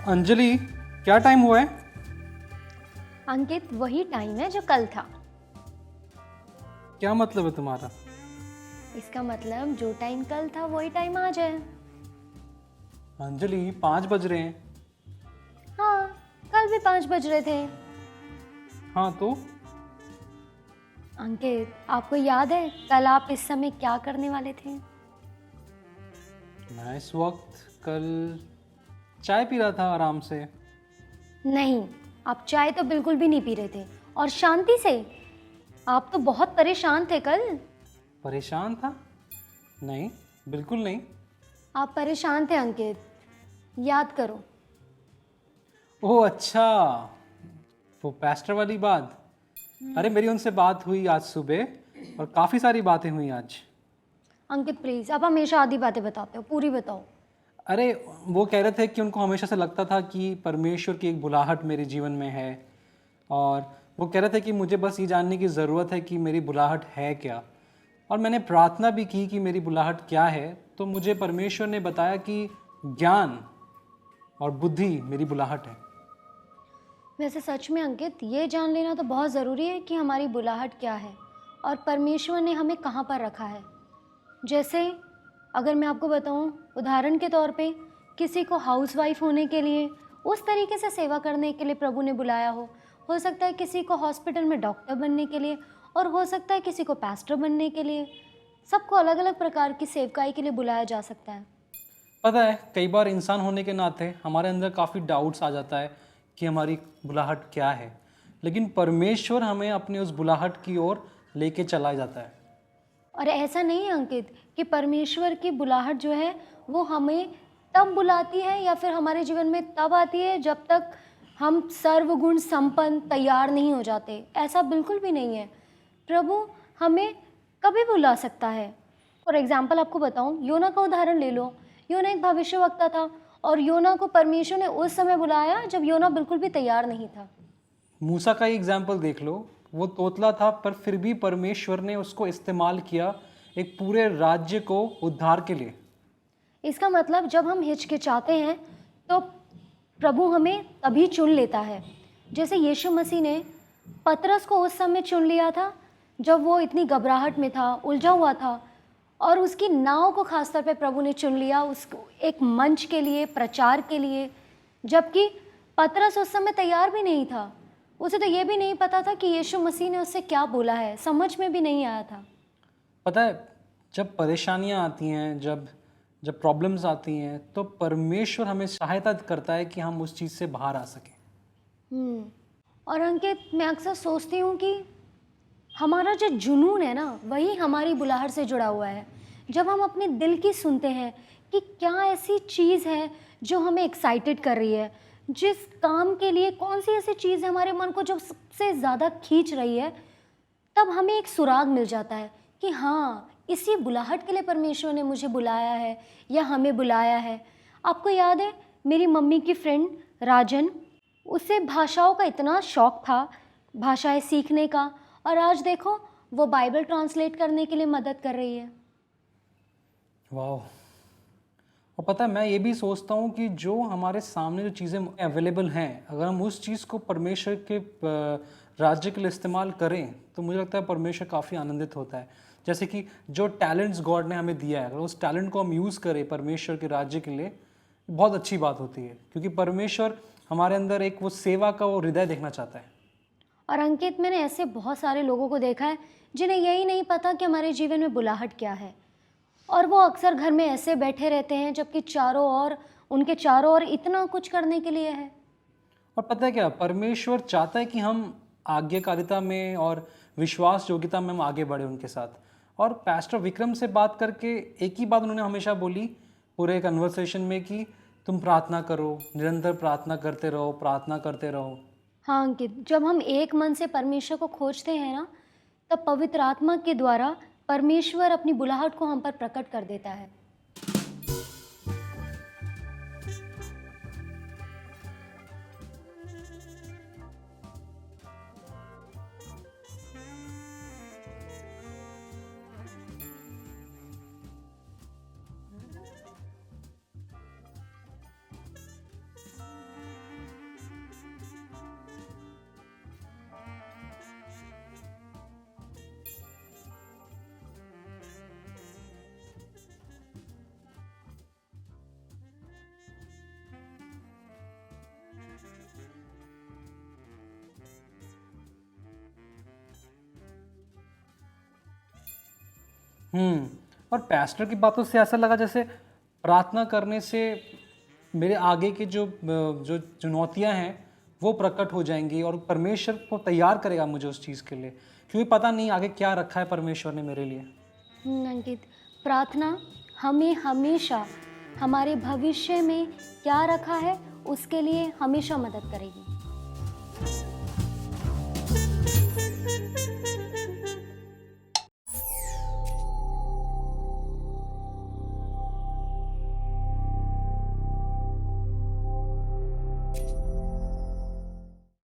अंजलि, क्या टाइम हुआ है? अंकित, वही टाइम है जो कल था। क्या मतलब है तुम्हारा? इसका मतलब जो टाइम कल था वही टाइम आज है। अंजलि, 5 बज रहे हैं। हाँ, कल भी 5 बज रहे थे। हाँ तो? अंकित, आपको याद है कल आप इस समय क्या करने वाले थे? मैं इस वक्त कल चाय पी रहा था आराम से। नहीं, आप चाय तो बिल्कुल भी नहीं पी रहे थे, और शांति से। आप तो बहुत परेशान थे कल। परेशान था? नहीं, बिल्कुल नहीं। आप परेशान थे अंकित, याद करो। ओह अच्छा, वो पेस्टर वाली बात। अरे मेरी उनसे बात हुई आज सुबह, और काफ़ी सारी बातें हुई आज। अंकित प्लीज, आप हमेशा आधी बातें बताते हो, पूरी बताओ। अरे वो कह रहे थे कि उनको हमेशा से लगता था कि परमेश्वर की एक बुलाहट मेरे जीवन में है, और वो कह रहे थे कि मुझे बस ये जानने की ज़रूरत है कि मेरी बुलाहट है क्या। और मैंने प्रार्थना भी की कि मेरी बुलाहट क्या है, तो मुझे परमेश्वर ने बताया कि ज्ञान और बुद्धि मेरी बुलाहट है। वैसे सच में अंकित, ये जान लेना तो बहुत ज़रूरी है कि हमारी बुलाहट क्या है और परमेश्वर ने हमें कहाँ पर रखा है। जैसे अगर मैं आपको बताऊं, उदाहरण के तौर पे किसी को हाउसवाइफ होने के लिए, उस तरीके से सेवा करने के लिए प्रभु ने बुलाया हो सकता है किसी को हॉस्पिटल में डॉक्टर बनने के लिए, और हो सकता है किसी को पास्टर बनने के लिए। सबको अलग अलग प्रकार की सेवकाई के लिए बुलाया जा सकता है। पता है, कई बार इंसान होने के नाते हमारे अंदर काफ़ी डाउट्स आ जाता है कि हमारी बुलाहट क्या है, लेकिन परमेश्वर हमें अपनी उस बुलाहट की ओर लेके चला जाता है। और ऐसा नहीं है अंकित कि परमेश्वर की बुलाहट जो है वो हमें तब बुलाती है या फिर हमारे जीवन में तब आती है जब तक हम सर्वगुण संपन्न तैयार नहीं हो जाते। ऐसा बिल्कुल भी नहीं है। प्रभु हमें कभी बुला सकता है। फॉर एग्जाम्पल आपको बताऊं, योना का उदाहरण ले लो। योना एक भविष्यवक्ता था, और योना को परमेश्वर ने उस समय बुलाया जब योना बिल्कुल भी तैयार नहीं था। मूसा का ही एग्जाम्पल देख लो। वो तोतला था, पर फिर भी परमेश्वर ने उसको इस्तेमाल किया एक पूरे राज्य को उद्धार के लिए। इसका मतलब जब हम हिचकिचाते हैं तो प्रभु हमें तभी चुन लेता है। जैसे यीशु मसीह ने पतरस को उस समय चुन लिया था जब वो इतनी घबराहट में था, उलझा हुआ था, और उसकी नाव को खासतौर पे प्रभु ने चुन लिया उसको एक मंच के लिए, प्रचार के लिए। जबकि पतरस उस समय तैयार भी नहीं था। उसे तो ये भी नहीं पता था कि यीशु मसीह ने उससे क्या बोला है, समझ में भी नहीं आया था। पता है, जब परेशानियां आती हैं, जब जब प्रॉब्लम्स आती हैं, तो परमेश्वर हमें सहायता करता है कि हम उस चीज़ से बाहर आ सकें। और अंकित, मैं अक्सर सोचती हूँ कि हमारा जो जुनून है ना, वही हमारी बुलाहट से जुड़ा हुआ है। जब हम अपने दिल की सुनते हैं कि क्या ऐसी चीज़ है जो हमें एक्साइटेड कर रही है, जिस काम के लिए कौन सी ऐसी चीज़ है हमारे मन को जो सबसे ज़्यादा खींच रही है, तब हमें एक सुराग मिल जाता है कि हाँ, इसी बुलाहट के लिए परमेश्वर ने मुझे बुलाया है या हमें बुलाया है। आपको याद है मेरी मम्मी की फ्रेंड राजन, उसे भाषाओं का इतना शौक था, भाषाएं सीखने का, और आज देखो वो बाइबल ट्रांसलेट करने के लिए मदद कर रही है। वाह। और पता है, मैं ये भी सोचता हूँ कि जो हमारे सामने जो चीज़ें अवेलेबल हैं, अगर हम उस चीज़ को परमेश्वर के राज्य के लिए इस्तेमाल करें, तो मुझे लगता है परमेश्वर काफ़ी आनंदित होता है। जैसे कि जो टैलेंट्स गॉड ने हमें दिया है, अगर उस टैलेंट को हम यूज़ करें परमेश्वर के राज्य के लिए, बहुत अच्छी बात होती है, क्योंकि परमेश्वर हमारे अंदर एक वो सेवा का वो हृदय देखना चाहता है। और अंकित, मैंने ऐसे बहुत सारे लोगों को देखा है जिन्हें यही नहीं पता कि हमारे जीवन में बुलाहट क्या है, और वो अक्सर घर में ऐसे बैठे रहते हैं जबकि उनके चारों ओर इतना कुछ करने के लिए है। और पता है क्या, परमेश्वर चाहता है कि हम आज्ञाकारिता में और विश्वास योग्यता में हम आगे बढ़े उनके साथ। और पास्टर विक्रम से बात करके एक ही बात उन्होंने हमेशा बोली पूरे कन्वर्सेशन में, कि तुम प्रार्थना करो, निरंतर प्रार्थना करते रहो, प्रार्थना करते रहो। हाँ अंकित, जब हम एक मन से परमेश्वर को खोजते हैं ना, तब पवित्र आत्मा के द्वारा परमेश्वर अपनी बुलाहट को हम पर प्रकट कर देता है। और पैस्टर की बातों से ऐसा लगा जैसे प्रार्थना करने से मेरे आगे की जो चुनौतियां हैं वो प्रकट हो जाएंगी और परमेश्वर को तैयार करेगा मुझे उस चीज़ के लिए, क्योंकि पता नहीं आगे क्या रखा है परमेश्वर ने मेरे लिए। अंकित, प्रार्थना हमें हमेशा हमारे भविष्य में क्या रखा है उसके लिए हमेशा मदद करेगी।